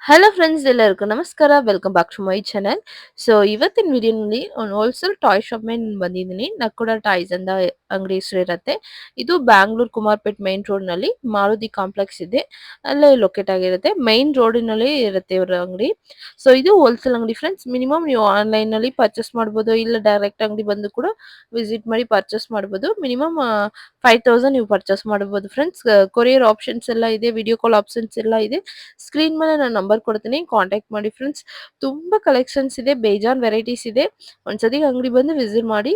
Hello friends ಎಲ್ಲರಿಗೂ ನಮಸ್ಕಾರ welcome back to my channel. So ಇವತ್ತಿನ ವಿಡಿಯೋನಲ್ಲಿ ಒಂದು ಹೋಲ್ಸೇಲ್ ಟಾಯ್ ಶಾಪ್ ಮೇಲೆ ಬಂದಿದ್ದೀನಿ. ನಕ್ಕುಡ ಟಾಯ್ಸ್ ಅಂತ ಅಂಗಡಿ ಹೆಸರು ಇರುತ್ತೆ. ಇದು ಬ್ಯಾಂಗ್ಳೂರ್ ಕುಮಾರ್ಪೇಟ್ ಮೈನ್ ರೋಡ್ ನಲ್ಲಿ ಮಾರುತಿ ಕಾಂಪ್ಲೆಕ್ಸ್ ಇದೆ, ಅಲ್ಲೇ ಲೊಕೇಟ್ ಆಗಿರುತ್ತೆ. ಮೈನ್ ರೋಡಿನಲ್ಲಿ ಇರುತ್ತೆ ಇವರ ಅಂಗಡಿ. ಸೊ ಇದು ಹೋಲ್ಸೇಲ್ ಅಂಗಡಿ ಫ್ರೆಂಡ್ಸ್. ಮಿನಿಮಮ್ ನೀವು ಆನ್ಲೈನ್ ನಲ್ಲಿ ಪರ್ಚೇಸ್ ಮಾಡಬಹುದು, ಇಲ್ಲ ಡೈರೆಕ್ಟ್ ಅಂಗಡಿ ಬಂದು ಕೂಡ ವಿಸಿಟ್ ಮಾಡಿ ಪರ್ಚೇಸ್ ಮಾಡಬಹುದು. ಮಿನಿಮಮ್ 5000 ನೀವು ಪರ್ಚೇಸ್ ಮಾಡಬಹುದು ಫ್ರೆಂಡ್ಸ್. ಕೊರಿಯರ್ ಆಪ್ಷನ್ಸ್ ಎಲ್ಲ ಇದೆ, ವಿಡಿಯೋ ಕಾಲ್ ಆಪ್ಷನ್ಸ್ ಎಲ್ಲ ಇದೆ. ಸ್ಕ್ರೀನ್ ಮೇಲೆ ನಾನು ನಂಬರ್ ಕೊಡ್ತೀನಿ, ಕಾಂಟ್ಯಾಕ್ಟ್ ಮಾಡಿ ಫ್ರೆಂಡ್ಸ್. ತುಂಬಾ ಕಲೆಕ್ಷನ್ಸ್ ಇದೆ, ಬೇಜಾನ್ ವೆರೈಟೀಸ್ ಇದೆ. ಒಂದ್ಸತಿ ಅಂಗಡಿ ಬಂದು ವಿಸಿಟ್ ಮಾಡಿ.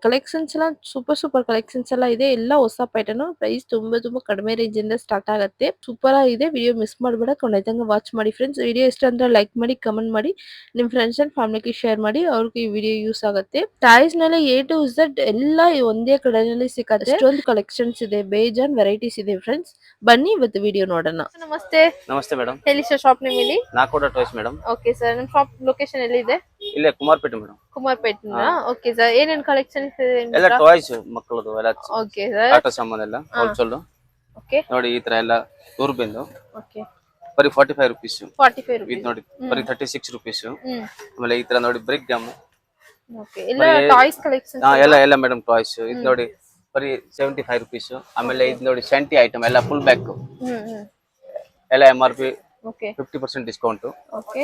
ಕಲೆಕ್ಷನ್ಸ್ ಎಲ್ಲ ಸೂಪರ್ ಕಲೆಕ್ಷನ್ಸ್ ಎಲ್ಲ ಇದೆ. ಎಲ್ಲ ಹೊಸ ಪ್ಯಾಟರ್ನ್, ಪ್ರೈಸ್ ತುಂಬಾ ಕಡಿಮೆ ರೇಂಜ್ ಇಂದ ಸ್ಟಾರ್ಟ್ ಆಗುತ್ತೆ. ಸೂಪರ್ ಆಗಿದೆ. ವಿಡಿಯೋ ಮಿಸ್ ಮಾಡಬೇಡ, ಕೊನೆತನಕ ವಾಚ್ ಮಾಡಿ ಫ್ರೆಂಡ್ಸ್. ವಿಡಿಯೋ ಇಷ್ಟ ಅಂದ್ರೆ ಲೈಕ್ ಮಾಡಿ, ಕಮೆಂಟ್ ಮಾಡಿ, ನಿಮ್ ಫ್ರೆಂಡ್ಸ್ ಅಂಡ್ ಫ್ಯಾಮಿಲಿಗೆ ಶೇರ್ ಮಾಡಿ, ಅವ್ರಿಗೆ ಈ ವಿಡಿಯೋ ಯೂಸ್ ಆಗುತ್ತೆ. ಟಾಯ್ಸ್ ನಲ್ಲಿ A to Z ಎಲ್ಲ ಒಂದೇ ಕಡೆಯಲ್ಲಿ ಸಿಗುತ್ತೆ. ಎಷ್ಟೊಂದು ಕಲೆಕ್ಷನ್ಸ್ ಇದೆ, ಬೇಜಾನ್ ವೆರೈಟೀಸ್ ಇದೆ ಫ್ರೆಂಡ್ಸ್. ಬನ್ನಿ ಇವತ್ತು ವಿಡಿಯೋ ನೋಡೋಣ. ನಮಸ್ತೆ. ನಮಸ್ತೆ ಮೇಡಮ್. ಎಲ್ಲಿ ಸರ್ ಶಾಪ್ ನೇಮ್ ಇಲ್ಲಿ? ನಾಕೋಡ ಟಾಯ್ಸ್ ಮೇಡಮ್. ಓಕೆ ಸರ್, ನಿಮ್ಮ ಶಾಪ್ ಲೊಕೇಶನ್ ಎಲ್ಲಿದೆ? ಇಲ್ಲೇ ಕುಮಾರ್ಪೇಟೆ ಮೇಡಮ್. ಕುಮಾರ್ಪೇಟ್ನ. ಓಕೆ ಸರ್, ಏನೇನ್ ಕಲೆಕ್ಷನ್ಸ್ ಇದೆ ನಿಮ್ ಎಲ್ಲ ಹತ್ರ? ಟಾಯ್ಸ್ ಮಕ್ಕಳದು ಎಲ್ಲ ಓಕೆ ಸರ್. ಆಟ ಸಾಮಾನ್ ಎಲ್ಲ ಹೋಲ್ಸೇಲ್. ಓಕೆ ನೋಡಿ ಈ ತರ ಎಲ್ಲ 100 ಬಿಂದು ಓಕೆ. ಬರೀ 45 ರುಪೀಸ್. 45 ಇದು rupees. ನೋಡಿ ಬರೀ 36 ರುಪೀಸ್. ಹ್ಮ್. ಆಮೇಲೆ ಈ ತರ ನೋಡಿ ಬ್ರಿಕ್ ಗಮ್. ಓಕೆ, ಎಲ್ಲ ಟಾಯ್ಸ್ ಕಲೆಕ್ಷನ್ಸ್. ಎಲ್ಲ ಮೇಡಮ್ ಟಾಯ್ಸ್. ಇದು ನೋಡಿ ಬರೀ 75 ರುಪೀಸ್. ಆಮೇಲೆ ಇದು ನೋಡಿ ಸೆಂಟಿ ಐಟಮ್ ಎಲ್ಲ ಫುಲ್ ಬ್ಯಾಕ್ ಎಲ್ಲ MRP ಓಕೆ 50% ಡಿಸ್ಕೌಂಟ್. ಓಕೆ.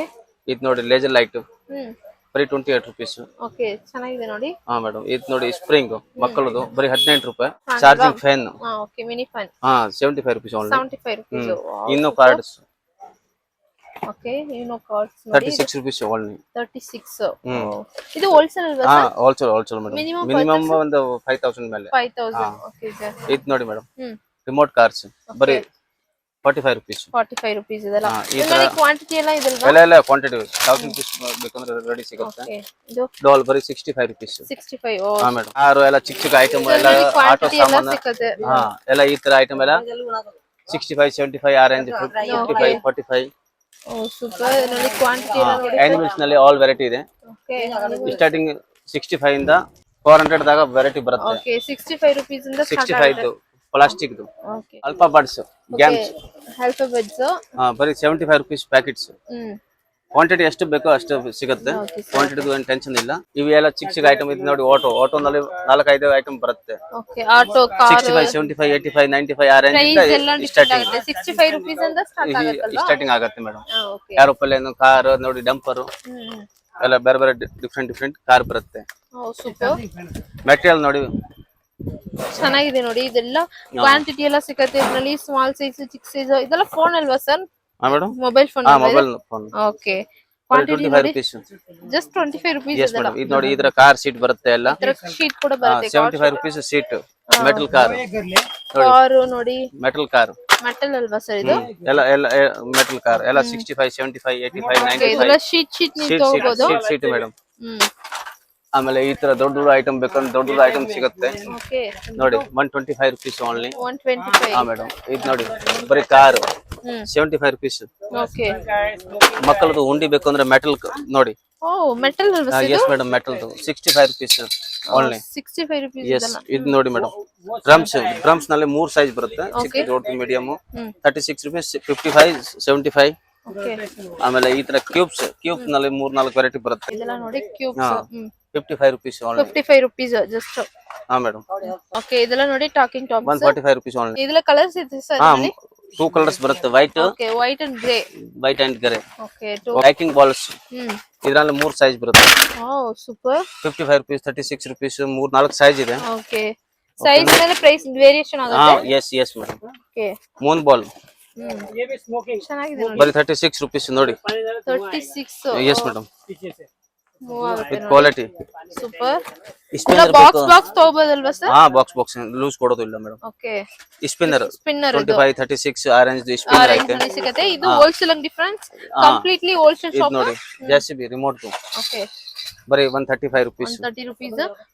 ಇದು ನೋಡಿ ಲೇಸರ್ ಲೈಟ್ ಹ್ಮ್. ಬರೀ 28 ರುಪೀಸ್. ಓಕೆ, ಚೆನ್ನಾಗಿದೆ ನೋಡಿ. ಹಾ ಮೇಡಮ್. ಇದು ನೋಡಿ ಸ್ಪ್ರಿಂಗ್ ಮಕ್ಕಳದು ಬರೀ 18 ರೂಪಾಯಿ. Charging fan okay, mini fan 75 rupees only. 75 rupees. ಇನ್ನು ಕಾರ್ಡ್ಸ್ ಓಕೆ, ಯುನೋ ಕಾರ್ಡ್ಸ್ ನೋಡಿ 36 ರುಪೀಸ್ ಓನ್ಲಿ. 36. ಇದು ಹೋಲ್ಸೇಲ್ ಅಲ್ವಾ sir? Wholesale madam. Minimum minimum ಒಂದು 5000 ಮೇಲೆ. 5000. Okay sir. ಇದು ನೋಡಿ ಮೇಡಮ್ ಹ್ಮ್. ರಿಮೋಟ್ ಕಾರ್ಸ್ ಬರೀ 45 ರುಪೀಸ್. 45 rupees ಇದೆಲ್ಲ. ಈ ತರ ಕ್ವಾಂಟಿಟಿ ಎಲ್ಲ ಇದಲ್ವಾ? ಎಲ್ಲ ಕ್ವಾಂಟಿಟಿ 1000 ರುಪೀಸ್ ಬೇಕಂದ್ರೆ ರೆಡಿ ಸಿಗುತ್ತೆ. ಓಕೆ, ಇದು ಡಾಲ್ ಬರೀ 65 ರುಪೀಸ್. 65. ಹಾ ಮೇಡಮ್. ಆರು ಎಲ್ಲ ಚಿಕ್ಕ ಐಟಮ್ ಎಲ್ಲ ಆಟೋ ಕ್ವಾಂಟಿಟಿ ಎಲ್ಲ ಸಾಮಾನು ಸಿಕ್ಕತ್ತೆ. ಎಲ್ಲ ಈ ತರ ಐಟಮ್ ಎಲ್ಲ 65 75 ಆರೆಂಜ್ 55 45. Oh super. ನೋಡಿ ಕ್ವಾಂಟಿಟಿ ಎಲ್ಲ ನೋಡಿ. ಆನಿಮಲ್ಸ್ ನಲ್ಲಿ ಆಲ್ ವೆರೈಟಿ ಇದೆ. ಓಕೆ ಸ್ಟಾರ್ಟಿಂಗ್ 65 ಇಂದ 400 ದಾಗ ವೆರೈಟಿ ಬರುತ್ತೆ. ಓಕೆ, 65 rupees ಇಂದ start 65 plastic okay. Alpha birds games alphabets. ಬರೀ 75 ರುಪೀಸ್ ಪ್ಯಾಕೆಟ್ಸ್. ಹ್ಮ್. ಕ್ವಾಂಟಿಟಿ ಎಷ್ಟು ಬೇಕೋ ಅಷ್ಟು ಸಿಗುತ್ತೆ. ಕ್ವಾಂಟಿಟಿ ಏನು ಟೆನ್ಷನ್ ಇಲ್ಲ. ಇವೆಲ್ಲ ಚಿಕ್ಕ ಐಟಮ್ ಇದು ನೋಡಿ. ಆಟೋನಲ್ಲಿ 4-5 ಐಟಮ್ ಬರುತ್ತೆ. ಓಕೆ, ಆಟೋ ಕಾರ್ 65 75 85 95 ಆ ಪ್ರೈಸ್ ಎಲ್ಲ ರೇಂಜ್ ಡಿಫರೆಂಟ್ ಆಗುತ್ತೆ. 65 rupees ಇಂದ ಸ್ಟಾರ್ಟ್ ಆಗುತ್ತಲ್ವಾ? ಸ್ಟಾರ್ಟಿಂಗ್ ಆಗುತ್ತೆ ಮೇಡಮ್. ಓಕೆ. ಏರೋಪ್ಲೇನ್ ಕಾರ್ ನೋಡಿ, ಡಂಪರ್ ಹ್ಮ್. ಎಲ್ಲ ಬೇರೆ ಡಿಫ್ರೆಂಟ್ ಕಾರ್ ಬರುತ್ತೆ. Oh super. ಮೆಟೀರಿಯಲ್ ನೋಡಿ ಚೆನ್ನಾಗಿದೆ ನೋಡಿ. ಇದೆಲ್ಲ ಕ್ವಾಂಟಿಟಿ ಎಲ್ಲ ಸಿಗುತ್ತೆ ಇದರಲ್ಲಿ. ಸ್ಮಾಲ್ ಸೈಜ್, ಚಿಕ್ಕ ಸೈಜ್ ಇದೆಲ್ಲ. ಫೋನ್ ಅಲ್ವಾ sir? Madam. Mobile phone. Mobile phone okay. Quantity 25 ನೋಡಿ ರುಪೀಸ್. ಜಸ್ಟ್ 25 rupees ಎಸ್ ಇದೆಲ್ಲ. ಮೇಡಮ್. ಇದು ನೋಡಿ ಇದರ ಕಾರ್ ಸೀಟ್ ಬರುತ್ತೆ ಎಲ್ಲ. ಇದರ ಶೀಟ್ ಕೂಡ ಬರುತ್ತೆ. 75 rupees seat. Metal car car ನೋಡಿ. ಮೆಟಲ್ ಕಾರ್ ಮೆಟಲ್ ಅಲ್ವಾ ಸರ್ ಇದು? ಎಲ್ಲ ಮೆಟಲ್ ಕಾರ್ ಎಲ್ಲ 65 75 85 95 ಇದೆಲ್ಲ ಶೀಟ್ ನೀವು ತಗೋಬಹುದು. Seat madam. ಹ್ಮ್. ಆಮೇಲೆ ಈ ತರ ದೊಡ್ಡ ಐಟಮ್ ಬೇಕಂದ್ರೆ ದೊಡ್ಡ ಐಟಮ್ ಸಿಗುತ್ತೆ ಓಕೆ. ನೋಡಿ 125 ರುಪೀಸ್ ಓನ್ಲಿ. 125. ಹಾ ಮೇಡಮ್. ಇದು ನೋಡಿ ಬರೀ ಕಾರ್ ಹ್ಮ್. 75 ರುಪೀಸ್. ಓಕೆ. ಮಕ್ಕಳದು ಉಂಡಿ ಬೇಕಂದ್ರೆ ಮೆಟಲ್ ನೋಡಿ. ಓ ಮೆಟಲ್ ಅಲ್ವಾ ಸರ್ ಇದು? Yes madam. ಮೆಟಲ್ದು 65 ರುಪೀಸ್ ಓನ್ಲಿ. 65 rupees yes. ಇದೆಲ್ಲ. ಇದು ನೋಡಿ ಮೇಡಮ್ ಡ್ರಮ್ಸ್ ನಲ್ಲಿ 3 ಸೈಜ್ ಬರುತ್ತೆ. ಚಿಕ್ಕ ದೊಡ್ಡ ಮೀಡಿಯಂ 36 ರುಪೀಸ್ 55 75. ಓಕೆ. ಆಮೇಲೆ ಈ ತರ ಕ್ಯೂಬ್ಸ್ ನಲ್ಲಿ 3-4 ವೆರೈಟಿ ಬರುತ್ತೆ. ಇದೆಲ್ಲ ನೋಡಿ cubes. 55 rupees only. 55 rupees just. ಹಾ ಮೇಡಮ್. ಓಕೆ. ಇದೆಲ್ಲ ನೋಡಿ ಟಾಕಿಂಗ್ ಟಾಪ್ಸ್. 145 rupees only. ಇದೆಲ್ಲ ಕಲರ್ಸ್ ಇದೆ ಸರ್ ಹಾ ಇದರಲ್ಲಿ? 2 ಕಲರ್ಸ್ ಬರುತ್ತೆ. White okay, white and grey. Grey. Okay. Packing balls ಇದ್ರಲ್ಲಿ 3 ಸೈಜ್ ಬರುತ್ತೆ. Oh super. 55 rupees 36 rupees 3-4 size ಇದೆ. ಓಕೆ. ಸೈಜ್ ಮೇಲೆ ಪ್ರೈಸ್ ವೇರಿಯೇಷನ್ ಹಾ ಆಗುತ್ತೆ. Yes madam. Okay. Moon ball ಚೆನ್ನಾಗಿದೆ ನೋಡಿ. ಬರೀ 36 ರುಪೀಸ್ ನೋಡಿ. 36. Yes madam. ಮೂವ್ ಆಗುತ್ತೆ ವಿತ್ ನೋಡಿ. Quality super. ಸ್ಪಿನ್ನರ್ ಬಾಕ್ಸ್ ತಗೋಬೋದಲ್ವಾ ಸರ್? ಹಾ ಬಾಕ್ಸ್ ಲೂಸ್ ಕೊಡೋದು ಇಲ್ಲ madam. Okay. Spinner 25 36 orange spinner orange ಐತೆ. ನಲ್ಲಿ ಸಿಗುತ್ತೆ. ಇದು ಹೋಲ್ಸೇಲ್ ಅಂಗಡಿ ಫ್ರೆಂಡ್ಸ್. ಕಂಪ್ಲೀಟ್ಲಿ ಹೋಲ್ಸೇಲ್ ಇದು ಶಾಪ್. ನೋಡಿ JCB ರಿಮೋಟ್ ಓಕೆ. ಬರೀ 135 ರುಪೀಸ್. 130 rupees.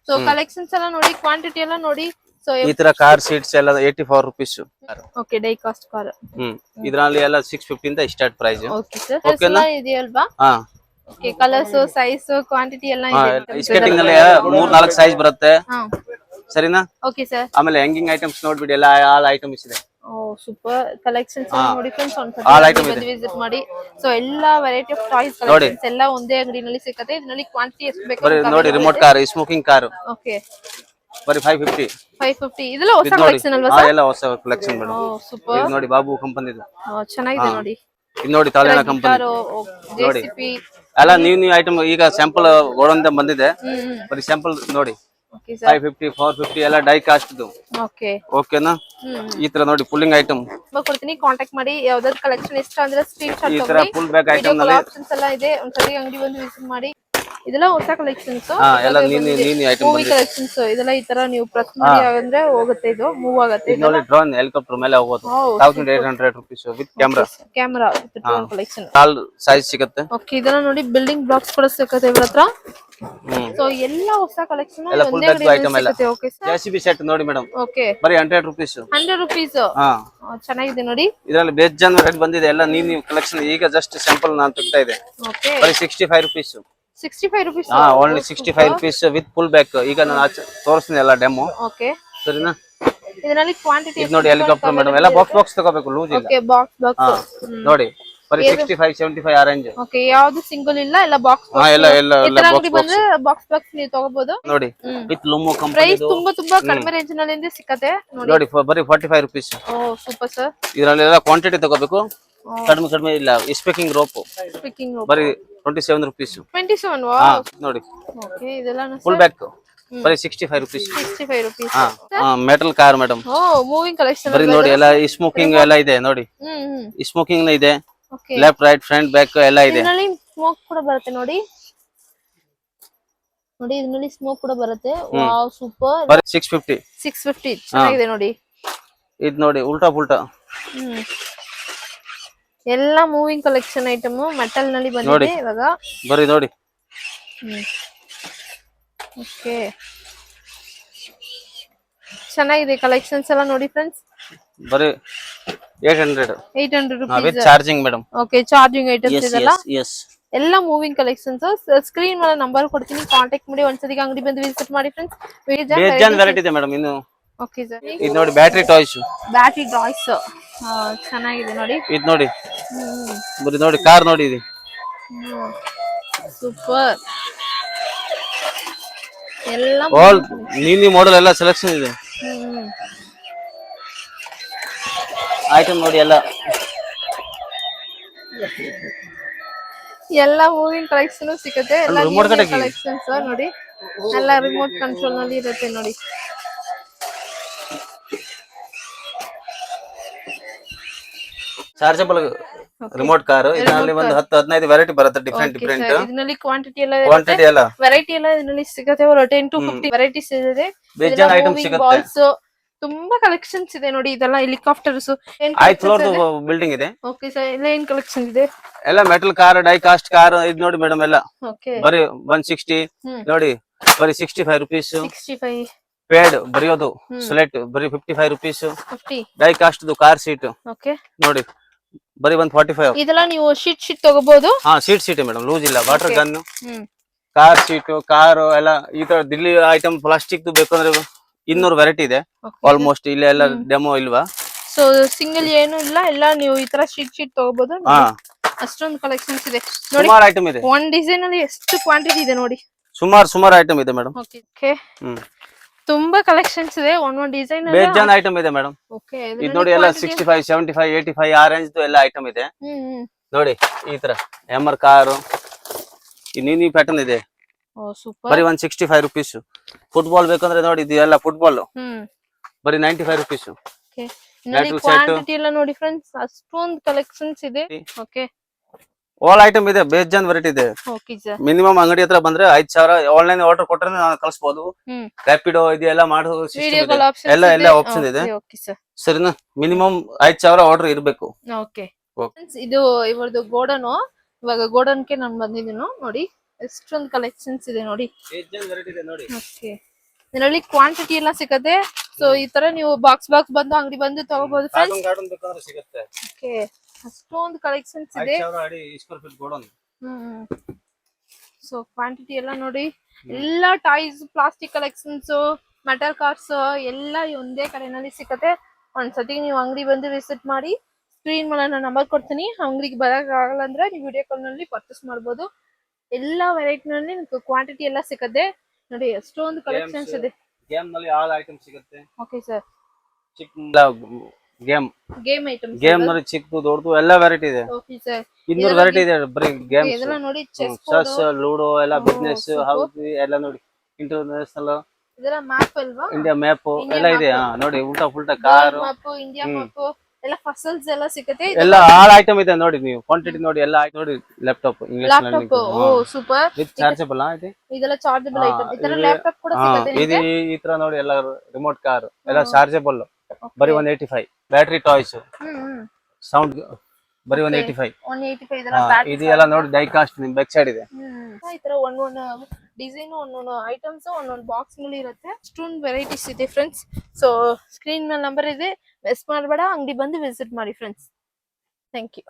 ಸೊ ಕಲೆಕ್ಷನ್ಸ್ ಎಲ್ಲ ನೋಡಿ, ಕ್ವಾಂಟಿಟಿ ಎಲ್ಲ ನೋಡಿ. ಸೊ ಈ ತರ ಕಾರ್ ಸೀಟ್ಸ್ ಎಲ್ಲ 84 rupees. Okay. Die cast car. ಇದ್ರಲ್ಲಿ ಎಲ್ಲ 650 ಇಂದ ಸ್ಟಾರ್ಟ್ ಪ್ರೈಸ್. Okay sir. ಎಲ್ಲ ಇದೆಯಲ್ವಾ? ಹಾ. ಓಕೆ. ಕಲರ್ಸ್, ಸೈಜ್, ಕ್ವಾಂಟಿಟಿ ಎಲ್ಲ ಇದೆ. ಸ್ಕೇಟಿಂಗ್ ನಲ್ಲಿ 3-4 ಸೈಜ್ ಬರುತ್ತೆ. ಹಾ. ಸರಿನಾ? Okay sir. ಆಮೇಲೆ ಹ್ಯಾಂಗಿಂಗ್ ಐಟಮ್ಸ್ ನೋಡ್ಬಿಡಿ ಎಲ್ಲ ಆಲ್ ಐಟಮ್ಸ್ ಇದೆ. ಓ ಸೂಪರ್ ಕಲೆಕ್ಷನ್ಸ್ ನೋಡಿ ಫ್ರೆಂಡ್ಸ್, ಆಲ್ ಒಂದ್ಸತಿ ಐಟಮ್ ಇದೆ ಬಂದು ವಿಸಿಟ್ ಮಾಡಿ. ಸೊ ಎಲ್ಲಾ ವೆರೈಟಿ ಆಫ್ ಟಾಯ್ಸ್ ಕಲೆಕ್ಷನ್ಸ್ ಎಲ್ಲ ಒಂದೇ ಅಂಗಡಿನಲ್ಲಿ ಸಿಗುತ್ತೆ. ಇದರಲ್ಲಿ ಕ್ವಾಂಟಿಟಿ ಎಷ್ಟು ಬೇಕು ಬರೀ ನೋಡಿ remote car, smoking car okay ಬರೀ 550. 550 ಇದೆಲ್ಲ ಹೊಸ ಇದು ನೋಡಿ ಕಲೆಕ್ಷನ್ ಅಲ್ವಾ ಸರ್? ಎಲ್ಲ ಹೊಸ ಕಲೆಕ್ಷನ್ ಮೇಡಮ್. ಓ ಸೂಪರ್, ಇದು ನೋಡಿ ಬಾಬು ಕಂಪನಿದು. ಚೆನ್ನಾಗಿದೆ ನೋಡಿ. ಇದು ನೋಡಿ ತಾಲಿನ ಕಂಪನಿ ನೋಡಿ. ಜೆಸಿಪಿ ಎಲ್ಲ ನ್ಯೂ ಐಟಮ್ ಈಗ ಸ್ಯಾಂಪಲ್ ಗೋಡಂದ ಬಂದಿದೆ. ಬರೀ ಸ್ಯಾಂಪಲ್ ನೋಡಿ. ಓಕೆ ಸರ್ 550 450 ಎಲ್ಲ ಡೈ ಕಾಸ್ಟ್ ಇದು. ಓಕೆ ಓಕೆನಾ? ಈ ತರ ನೋಡಿ ಪುಲ್ಲಿಂಗ್ ಐಟಮ್ ಕೊಡ್ತೀನಿ, ಕಾಂಟ್ಯಾಕ್ಟ್ ಮಾಡಿ. ಯಾವ್ದಾದ್ರು ಕಲೆಕ್ಷನ್ ಇಷ್ಟ ಅಂದ್ರೆ ಸ್ಕ್ರೀನ್ ಶಾಟ್ ಈ ತರ ತಗೊಳ್ಳಿ. ಫುಲ್ ಬ್ಯಾಗ್ ಐಟಮ್ ನಲ್ಲಿ ಆಪ್ಷನ್ಸ್ ಎಲ್ಲ ಇದೆ, ಒಂದ್ಸರಿ ಅಂಗಡಿ ಬಂದು ವಿಸಿಟ್ ಮಾಡಿ. ಇದೆಲ್ಲ ಹೊಸ ಕಲೆಕ್ಷನ್ಸ್, ಎಲ್ಲ ನೀನು ಐಟಮ್ ಮೂವಿ ಕಲೆಕ್ಷನ್ಸ್. ಇದೆಲ್ಲ ಈ ತರ ನೀವು ಪ್ರೆಸ್ ಮಾಡಿ ಅಂದ್ರೆ ಹೋಗುತ್ತೆ, ಇದು ಮೂವ್ ಆಗುತ್ತೆ. ಇದು ನೋಡಿ ಡ್ರೋನ್ ಹೆಲಿಕಾಪ್ಟರ್ ಮೇಲೆ ಹೋಗೋದು. 1800 rupees with camera. Camera drone collection all size ಸಿಗುತ್ತೆ. ಓಕೆ ಇದೆಲ್ಲ ನೋಡಿ ಬಿಲ್ಡಿಂಗ್ ಬ್ಲಾಕ್ಸ್ ಕೂಡ ಸಿಗುತ್ತೆ ಇವ್ರ ಹತ್ರ. ಸೊ ಎಲ್ಲ ಹೊಸ ಕಲೆಕ್ಷನ್ ಒಂದೇ ಐಟಮ್ ಎಲ್ಲ. ಸಿಗುತ್ತೆ. ಓಕೆ ಸರ್ ಜೆಸಿಬಿ ಸೆಟ್ ನೋಡಿ ಮೇಡಮ್, ಓಕೆ ಬರೀ 100 rupees. 100 rupees. ಚೆನ್ನಾಗಿದೆ ನೋಡಿ. ಇದರಲ್ಲಿ ಬೇಜಾನ್ ರೇಟ್ ಬಂದಿದೆ. ಎಲ್ಲ ನೀವು ಕಲೆಕ್ಷನ್ ಈಗ ಜಸ್ಟ್ ಸ್ಯಾಂಪಲ್ ನಾನು ತೆಗ್ತಾ ಇದೆ. ಓಕೆ ಬರೀ 65 rupees. 65 rupees. Only 65 rupees with full back. ಈಗ ನಾನು ತೋರಿಸ್ತೀನಿ ಎಲ್ಲ ಡೆಮೋ. ಓಕೆ ಸರಿನಾ? ಇದರಲ್ಲಿ ಕ್ವಾಂಟಿಟಿ ಇದು ನೋಡಿ ಹೆಲಿಕಾಪ್ಟರ್ ಮೇಡಮ್, ಎಲ್ಲ ಬಾಕ್ಸ್ ತಗೋಬೇಕು, ಲೂಸ್ ಇಲ್ಲ. ಓಕೆ ಬಾಕ್ಸ್ ನೋಡಿ ಬರೀ 65 75 ಆ ರೇಂಜ್. ಓಕೆ ಯಾವುದು ಸಿಂಗಲ್ ಇಲ್ಲ, ಎಲ್ಲ ಬಾಕ್ಸ್ ಎಲ್ಲ ಅಂಗಡಿ ಬಂದ್ರೆ ಬಾಕ್ಸ್ ನೀವು ತಗೋಬಹುದು. ನೋಡಿ ವಿತ್ ಲುಮೋ ಕಂಪನಿ. ಪ್ರೈಸ್ ತುಂಬಾ ಕಡಿಮೆ ರೇಂಜ್ ನಲ್ಲಿ ಸಿಕ್ಕತ್ತೆ ನೋಡಿ. ಬರೀ 45 rupees. ಓ ಸೂಪರ್ ಸರ್. ಇದರಲ್ಲೆಲ್ಲ ಕ್ವಾಂಟಿಟಿ ತಗೋಬೇಕು, ಕಡಿಮೆ ಇಲ್ಲ. ಸ್ಪೀಕಿಂಗ್ ರೋಪ್ ಬರೀ 27 rupees. 27 ನೋಡಿ. ಓಕೆ ಇದೆಲ್ಲ ಫುಲ್ ಬ್ಯಾಕ್ ಬರೀ 65 rupees. 65 rupees. Metal car madam. Oh moving collection ಬರೀ ನೋಡಿ ಎಲ್ಲ ಸ್ಮೋಕಿಂಗ್ ಎಲ್ಲ ಇದೆ ನೋಡಿ. ಸ್ಮೋಕಿಂಗ್ ಇದೆ, okay left right front back ಎಲ್ಲ ಇದೆ. ಇದರಲ್ಲಿ ಸ್ಮೋಕ್ ಕೂಡ ಬರುತ್ತೆ ನೋಡಿ. ಇದರಲ್ಲಿ ಸ್ಮೋಕ್ ಕೂಡ ಬರುತ್ತೆ. Wow super. ಬರೀ 650. 650 ಚೆನ್ನಾಗಿದೆ ನೋಡಿ. ಇದು ನೋಡಿ ಉಲ್ಟಾ ಪುಲ್ಟಾ ಎಲ್ಲ ಮೂವಿಂಗ್ ಕಲೆಕ್ಷನ್ ಐಟಮ್ ಮೆಟಲ್ ನಲ್ಲಿ ಬಂದಿದೆ ಇವಾಗ. ಬರೀ ನೋಡಿ. ಓಕೆ ಚೆನ್ನಾಗಿದೆ ಕಲೆಕ್ಷನ್ಸ್ ಎಲ್ಲ ನೋಡಿ ಫ್ರೆಂಡ್ಸ್. ಬರೀ 800 rupees with charging madam. Okay charging items ಇದೆಲ್ಲ ಎಸ್ ಎಲ್ಲ ಮೂವಿಂಗ್ ಕಲೆಕ್ಷನ್ಸ್. ಸ್ಕ್ರೀನ್ ಮೇಲೆ ನಂಬರ್ ಕೊಡ್ತೀನಿ, ಕಾಂಟ್ಯಾಕ್ಟ್ ಮಾಡಿ. ಒಂದ್ಸತಿ ಅಂಗಡಿ ಬಂದು ವಿಸಿಟ್ ಮಾಡಿ ಫ್ರೆಂಡ್ಸ್. ಬೇಜಾನ್ ವೆರೈಟಿ ಇದೆ ಮೇಡಮ್. ಇನ್ನು ಓಕೆ ಸರ್ ಇದು ನೋಡಿ ಬ್ಯಾಟರಿ ಟಾಯ್ಸ್. ಚೆನ್ನಾಗಿದೆ ನೋಡಿ. ಇದು ನೋಡಿ ಬರೀ ನೋಡಿ ಕಾರ್ ನೋಡಿ. ಇದು ಸೂಪರ್. ಎಲ್ಲ ಆಲ್ ನೀನಿ ಮಾಡೆಲ್ ಎಲ್ಲ ಸೆಲೆಕ್ಷನ್ ಇದೆ. ಐಟಮ್ ನೋಡಿ ಎಲ್ಲ ಮೂವಿಂಗ್ ಕಲೆಕ್ಷನ್ ಸಿಗುತ್ತೆ. ಎಲ್ಲ ಕಲೆಕ್ಷನ್ಸ್ ನೋಡಿ, ಎಲ್ಲ ರಿಮೋಟ್ ಕಂಟ್ರೋಲ್ ನಲ್ಲಿ ಇರುತ್ತೆ ನೋಡಿ. Chargeable remote car. ಇದರಲ್ಲಿ ಒಂದು 10-15 ವೆರೈಟಿ ಬರುತ್ತೆ, ಡಿಫರೆಂಟ್ ಇದರಲ್ಲಿ ಕ್ವಾಂಟಿಟಿ ಎಲ್ಲ ವೆರೈಟಿ ಎಲ್ಲ ಇದರಲ್ಲಿ ಸಿಗುತ್ತೆ. 10 to 50 ವೆರೈಟೀಸ್ ಇದೆ. ಬೇಜಾನ್ ಐಟಮ್ ಸಿಗುತ್ತೆ. ತುಂಬಾ ಕಲೆಕ್ಷನ್ಸ್ ಇದೆ ನೋಡಿ. ಇದೆಲ್ಲ ಹೆಲಿಕಾಪ್ಟರ್ಸ್ 5 ಫ್ಲೋರ್ ಬಿಲ್ಡಿಂಗ್ ಇದೆ. ಓಕೆ ಸರ್ ಎಲ್ಲ ಏನ್ ಕಲೆಕ್ಷನ್ ಇದೆ? ಎಲ್ಲ metal car, die cast car. ಇದು ನೋಡಿ ಮೇಡಮ್ ಎಲ್ಲ ಓಕೆ ಬರೀ 160 ನೋಡಿ. ಬರೀ 65 rupees. 65 ಪೇಡ್ ಬರೆಯೋದು ಸ್ಲೆಟ್ ಬರೀ 55 rupees. 50 die cast car seat okay ನೋಡಿ ಬರೀ 145. ಇದೆಲ್ಲ ನೀವು ಶೀಟ್ ತಗೋಬಹುದು. ಸೀಟ್ ಮೇಡಮ್, ಲೂಸ್ ಇಲ್ಲ. Water gun, car seat, car ಎಲ್ಲ ಈ ತರ ದಿಲ್ಲಿ ಐಟಮ್ ಪ್ಲಾಸ್ಟಿಕ್ ಬೇಕಂದ್ರೆ 200 ವೆರೈಟಿ ಇದೆ ಆಲ್ಮೋಸ್ಟ್. ಇಲ್ಲ ಎಲ್ಲ ಡೆಮೋ ಇಲ್ವಾ? ಸೊ ಸಿಂಗಲ್ ಏನು ಇಲ್ಲ, ಎಲ್ಲ ನೀವು ಈ ತರ ಶೀಟ್ ತಗೋಬಹುದು. ಅಷ್ಟೊಂದು ಕಲೆಕ್ಷನ್ಸ್ ಇದೆ ನೋಡಿ. ಸುಮಾರು ಐಟಮ್ ಇದೆ. ಒಂದ್ ಡಿಸೈನ್ ಅಲ್ಲಿ ಎಷ್ಟು ಕ್ವಾಂಟಿಟಿ ಇದೆ ನೋಡಿ. ಸುಮಾರು ಐಟಮ್ ಇದೆ ಮೇಡಮ್. ಓಕೆ ತುಂಬಾ ಕಲೆಕ್ಷನ್ಸ್ ಇದೆ. ಒಂದೊಂದು ಡಿಸೈನ್ ಬೇಜಾನ್ ಐಟಮ್ ಇದೆ ಮೇಡಮ್. ಓಕೆ ಇದು ನೋಡಿ ಎಲ್ಲ 65 75 85 ಆ ರೇಂಜ್ ಎಲ್ಲ ಐಟಮ್ ಇದೆ ನೋಡಿ. ಈ ತರ ಎಮರ್ ಕಾರು ನೀನಿ ಪ್ಯಾಟರ್ನ್ ಇದೆ. ಸೂಪರ್. ಬರೀ 165 rupees. ಫುಟ್ಬಾಲ್ ಬೇಕಂದ್ರೆ ನೋಡಿ, ಇದು ಎಲ್ಲ ಫುಟ್ಬಾಲ್ ಬರೀ 95 rupees. ಕ್ವಾಂಟಿಟಿ ಎಲ್ಲ ನೋಡಿ ಫ್ರೆಂಡ್ಸ್, ಅಷ್ಟೊಂದು ಕಲೆಕ್ಷನ್ಸ್ ಇದೆ. ಓಕೆ ಆಲ್ ಐಟಮ್ ಇದೆ, ಬೇಜಾನ್ ವೆರೈಟಿ ಇದೆ. ಮಿನಿಮಮ್ ಅಂಗಡಿ ಹತ್ರ ಬಂದ್ರೆ 5000 ಆನ್ಲೈನ್ ಆರ್ಡರ್ ಕೊಟ್ರೆ ನಾನು ಕಳಿಸಬಹುದು. ರ್ಯಾಪಿಡೋ ಇದೆಲ್ಲ ಮಾಡೋ ಎಲ್ಲ ಆಪ್ಷನ್ ಇದೆ. ಸರಿನಾ? ಮಿನಿಮಮ್ 5000 ಆರ್ಡರ್ ಇರಬೇಕು. ಇದು ಇವ್ರದ್ದು ಗೋಡನ್. ಇವಾಗ ಗೋಡನ್ಗೆ ನಾನು ಬಂದಿದ್ದೀನಿ ನೋಡಿ. ಎಷ್ಟೊಂದು ಕಲೆಕ್ಷನ್ಸ್ ಇದೆ ನೋಡಿ. ಓಕೆ ಇದರಲ್ಲಿ ಕ್ವಾಂಟಿಟಿ ಎಲ್ಲ ಸಿಗುತ್ತೆ. ಸೊ ಈ ತರ ನೀವು ಬಾಕ್ಸ್ ಬಂದು ಅಂಗಡಿ ಬಂದು ತಗೋಬಹುದು. ಓಕೆ ಅಷ್ಟೊಂದು ಕಲೆಕ್ಷನ್ಸ್ ಇದೆ. ಸೊ ಕ್ವಾಂಟಿಟಿ ಎಲ್ಲ ನೋಡಿ. ಎಲ್ಲ toys, plastic collections, metal cars ಎಲ್ಲ ಒಂದೇ ಕಡೆನಲ್ಲಿ ಸಿಗುತ್ತೆ. ಒಂದ್ಸತಿ ನೀವು ಅಂಗಡಿ ಬಂದು ವಿಸಿಟ್ ಮಾಡಿ. ಸ್ಕ್ರೀನ್ ಮೇಲೆ ನಾನು ನಂಬರ್ ಕೊಡ್ತೀನಿ. ಅಂಗಡಿಗೆ ಬರಕ್ ಆಗಲ್ಲ ಅಂದ್ರೆ ನೀವು ವಿಡಿಯೋ ಕಾಲ್ ನಲ್ಲಿ ಪರ್ಚೇಸ್ ಮಾಡ್ಬೋದು. ಎಲ್ಲಾ ವೆರೈಟಿ ನಲ್ಲಿ ನಿಮ್ಗೆ ಕ್ವಾಂಟಿಟಿ ಎಲ್ಲ ಸಿಗುತ್ತೆ ನೋಡಿ. ಎಷ್ಟೊಂದು ಕಲೆಕ್ಷನ್ಸ್ ಇದೆ. ಗೇಮ್ ನಲ್ಲಿ ಆಲ್ ಐಟಮ್ ಸಿಗುತ್ತೆ. Okay sir. ಚಿಕ್ಕ ಗೇಮ್ ಐಟಮ್ಸ್ ಗೇಮ್ ನಲ್ಲಿ ಚಿಕ್ಕದು ದೊಡ್ಡದು ಎಲ್ಲ ವೆರೈಟಿ ಇದೆ. Okay sir. 200 ವೆರೈಟಿ ಇದೆ ಬರೀ ಗೇಮ್ಸ್. ಇದೆಲ್ಲ ನೋಡಿ ಚೆಸ್, ಲೂಡೋ ಎಲ್ಲ ಬಿಸ್ನೆಸ್ ಹೌಸ್ ಎಲ್ಲ ನೋಡಿ. ಇಂಟರ್ನ್ಯಾಷನಲ್ ಇದೆಲ್ಲ ಮ್ಯಾಪ್ ಅಲ್ವಾ? ಇಂಡಿಯಾ ಮ್ಯಾಪ್ ಎಲ್ಲ ಇದೆ. ನೋಡಿ ಉಲ್ಟಾ ಫುಲ್ಟಾ ಕಾರ್ ಮ್ಯಾಪ್, ಇಂಡಿಯಾ ಮ್ಯಾಪ್ ಎಲ್ಲ ಫಸಲ್ಸ್ ಎಲ್ಲ ಸಿಗುತ್ತೆ. ಎಲ್ಲ ಆಲ್ ಐಟಮ್ ಇದೆ ನೋಡಿ. ನೀವು ಕ್ವಾಂಟಿಟಿ ನೋಡಿ ಎಲ್ಲ ನೋಡಿ. ಲ್ಯಾಪ್ಟಾಪ್ ಇಂಗ್ಲಿಷ್ ನಲ್ಲಿ. ಓ ಸೂಪರ್. ವಿತ್ ಚಾರ್ಜಬಲ್ ಇದೆ. ಇದೆಲ್ಲ ಚಾರ್ಜಬಲ್ ಐಟಮ್. ಇದರ ಲ್ಯಾಪ್ಟಾಪ್ ಕೂಡ ಸಿಗುತ್ತೆ ಇದು ಈ ತರ ನೋಡಿ. ಎಲ್ಲ ರಿಮೋಟ್ ಕಾರ್ ಎಲ್ಲ ಚಾರ್ಜಬಲ್. ಬರೀ 185. ಬ್ಯಾಟರಿ ಟಾಯ್ಸ್ ಸೌಂಡ್ ಬರೀ 185. ಇದು ಎಲ್ಲ ನೋಡಿ ಡೈ ಕಾಸ್ಟ್ ನಿಮ್ ಬ್ಯಾಕ್ ಸೈಡ್ ಇದೆ. ಈ ತರ ಒಂದೊಂದು ಡಿಸೈನ್, ಒಂದೊಂದು ಐಟಮ್ಸ್ ಒಂದೊಂದು ಬಾಕ್ಸ್ ನಲ್ಲಿ ಇರುತ್ತೆ. ಅಷ್ಟೊಂದು ವೆರೈಟೀಸ್ ಇದೆ ಫ್ರೆಂಡ್ಸ್. ಸೊ ಸ್ಕ್ರೀನ್ ಮೇಲೆ ನಂಬರ್ ಇದೆ, ಮಿಸ್ ಮಾಡಬೇಡ. ಅಂಗಡಿ ಬಂದು ವಿಸಿಟ್ ಮಾಡಿ ಫ್ರೆಂಡ್ಸ್. Thank you.